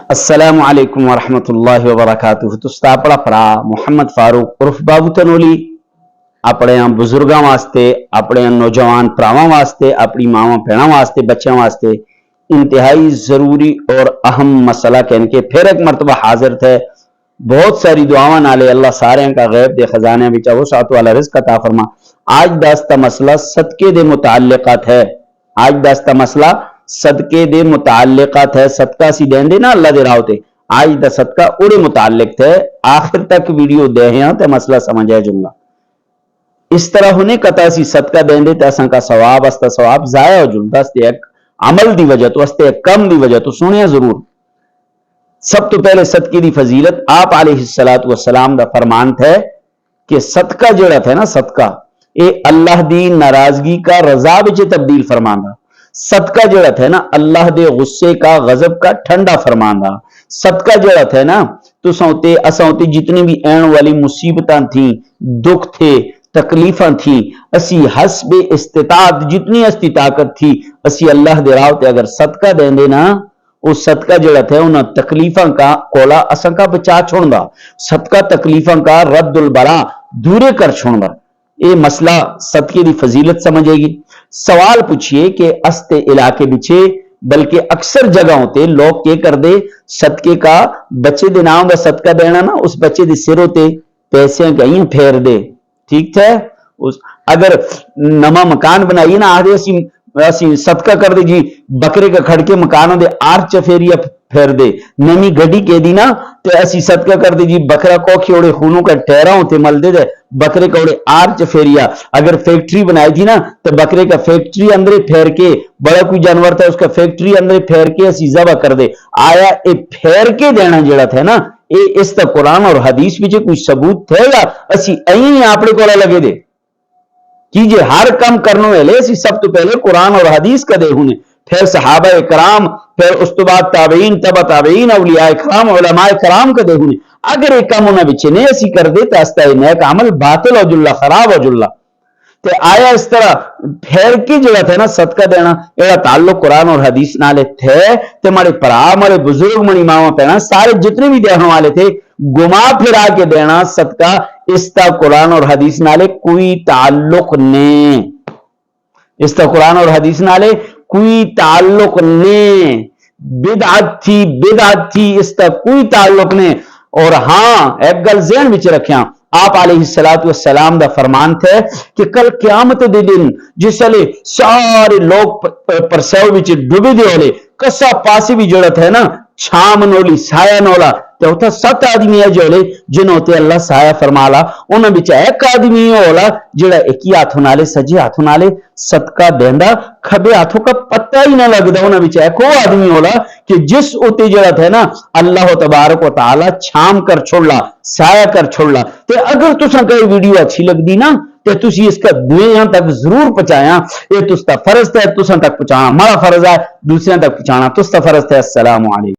السلام علیکم ورحمۃ اللہ وبرکاتہ۔ تستا اپنا پرا محمد فاروق عرف بابو تنولی اپنے بزرگاں واسطے، اپنے نوجوان پراواں واسطے، اپنی ماواں بہناں واسطے، بچیاں واسطے انتہائی ضروری اور اہم مسئلہ کہن کے پھر ایک مرتبہ حاضر تھے۔ بہت ساری دعاواں نالے اللہ سارے کا غیب دے خزانے وچ وسعت والا رزق عطا فرما۔ آج داستا مسئلہ صدقے دے متعلقات ہے۔ آج داستا مسئلہ صدقے دے متعلقات ہے۔ صدقہ سی دین دے نا اللہ دے راہ تے، آج دا صدقہ اڑے متعلق ہے۔ آخر تک ویڈیو دے ہیں تے مسئلہ سمجھے جملہ اس طرح ہونے کتا سی صدقہ دین دے تے اساں کا ثواب استا ثواب ضائع ہو جلدا استے ایک عمل دی وجہ تو استے ایک کم دی وجہ تو سنیا ضرور۔ سب تو پہلے صدقے دی فضیلت آپ علیہ السلام دا فرمان تھے کہ صدقہ جڑا تھا نا، صدقہ اے اللہ دی ناراضگی کا رضا وچ تبدیل فرماندا۔ صدقہ جڑا تھا نا اللہ دے غصے کا غضب کا ٹھنڈا فرماندا۔ صدقہ جڑا تھا نا تو سوتے اساوتے جتنی بھی این والی مصیبتاں تھیں، دکھ تھے، تکلیفاں تھیں، اسی حسب استطاعت جتنی استی طاقت تھی اسی اللہ دے راہ تے اگر صدقہ دین دے نا، وہ صدقہ جڑا تھا انہاں تکلیفاں کا کولا اساں کا بچا چھوڑندا۔ صدقہ تکلیفاں کا رد البلا دورے کر چھوڑندا۔ یہ مسئلہ صدقے دی فضیلت سمجھے گی۔ سوال پوچھئے کہ استے علاقے بچے بلکہ اکثر جگہ ہوتے لوگ کیا کر دے صدقے کا بچے دے نام دا صدقہ دینا نا، اس بچے دی سر ہوتے پیسے کہیں پھیر دے، ٹھیک ہے۔ اگر نما مکان بنائیے نا آدھے اسی صدقہ کر دے جی بکرے کا کھڑ کے مکانوں دے آر چفیریا پھیر دے، نمی گھڑی کے دی نا تو اسی صدقہ کر دے جی بکرا کوکھی اوڑے خونوں کا ٹھہرا ہوتے مل دے دے بکرے کا اوڑے آر چفیریا۔ اگر فیکٹری بنائی تھی نا تو بکرے کا فیکٹری اندرے پھیر کے، بڑا کوئی جانور تھا اس کا فیکٹری اندرے پھیر کے اسی ذبح کر دے۔ آیا اے پھیر کے دینا جڑا تھا نا اے اس تا قرآن اور حدیث میں کوئی ثبوت تھے گا؟ اسی این آپڑے کولا لگے دے کیجئے ہر کم کرنوں والے اسی سب تو پہلے قرآن اور حدیث کا دے ہونے، پھر صحابہ کرام، پھر اس تو بعد تابعین، تبع تابعین، اولیاء کرام، علماء کرام کا دے ہونے۔ اگر ایک کام ہونا بچے نے اسی کر دے تو استا نیک عمل باطل ہو جلہ، خراب ہو جلہ۔ تے آیا اس طرح پھیر کے جڑا تھا نا صدقہ دینا ایڑا تعلق قرآن اور حدیث نالے تھے تے مارے پرا مارے بزرگ منی ماما پہنا سارے جتنے بھی دیہوں والے تھے گما پھرا کے دینا صدقہ اس تا قرآن اور حدیث نالے کوئی تعلق نہیں، اس تا قرآن اور حدیث نالے کوئی تعلق نہیں، بدعت تھی اس تا کوئی تعلق نہیں۔ اور ہاں ایک گل ذہن وچ رکھیاں، آپ علیہ السلام دا فرمان تھے کہ کل قیامت دے دن جس لے سارے لوگ پرسیو وچ ڈوبے دے ہولے کسا پاسی بھی جڑت ہے نا چھام نولی سایہ نولا تے اتھا 7 آدمی ہے جولے جنہوں تے اللہ سایہ فرمالا، انہاں بچ ایک آدمی ہولا جڑا ایک ہی ہاتھوں نالے سجے ہاتھوں نالے صدقہ دیندا، کھبے ہاتھوں کا پتہ ہی نہ لگدا۔ انہاں بچ ایک وہ آدمی ہولا کہ جس اتے جڑا تھا نا اللہ تبارک و تعالی چھام کر چھوڑلا، سایہ کر چھوڑلا۔ تے اگر تساں کوئی ویڈیو اچھی لگ دی نا تے تسی اس کا دوسرے تک ضرور پہنچایا، یہ تستا فرض ہے تساں تک پہنچانا، ہمارا فرض ہے دوسرے تک پہنچانا تستا فرض ہے۔ السلام علیکم۔